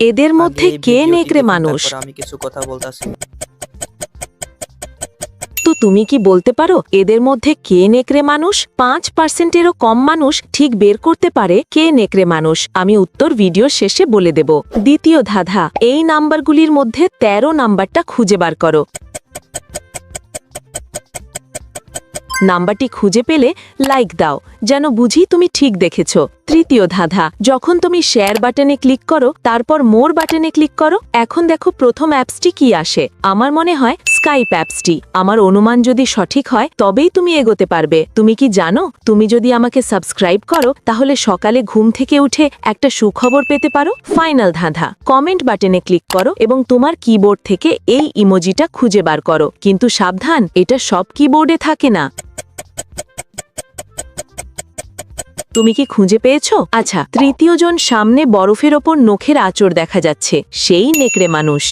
এদের মধ্যে কে নেকড়ে মানুষ? আমি কিছু কথা বলতাছি। তো তুমি কি বলতে পারো এদের মধ্যে কে নেকড়ে মানুষ? 5%-এরও কম মানুষ ঠিক বের করতে পারে কে নেকড়ে মানুষ। আমি উত্তর ভিডিও শেষে বলে দেব। দ্বিতীয় ধাঁধা, এই নাম্বারগুলির মধ্যে 13 নাম্বারটা খুঁজে বার করো। নাম্বারটি খুঁজে পেলে লাইক দাও, যেন বুঝি তুমি ঠিক দেখেছো। তৃতীয় ধাঁধা, যখন তুমি শেয়ার বাটনে ক্লিক করো তারপর মোর বাটনে ক্লিক করো, এখন দেখো প্রথম অ্যাপসটি কি আসে। আমার মনে হয় স্কাইপ অ্যাপসটি। আমার অনুমান যদি সঠিক হয় তবেই তুমি এগোতে পারবে। তুমি কি জানো, তুমি যদি আমাকে সাবস্ক্রাইব করো তাহলে সকালে ঘুম থেকে উঠে একটা সুখবর পেতে পারো। ফাইনাল ধাঁধা, কমেন্ট বাটনে ক্লিক করো এবং তোমার কিবোর্ড থেকে এই ইমোজিটা খুঁজে বার করো। কিন্তু সাবধান, এটা সব কিবোর্ডে থাকে না। তুমি কি খুঁজে পেয়েছো? আচ্ছা, তৃতীয় জন সামনে বরফের ওপর নখের আঁচড় দেখা যাচ্ছে, সেই নেকড়ে মানুষ।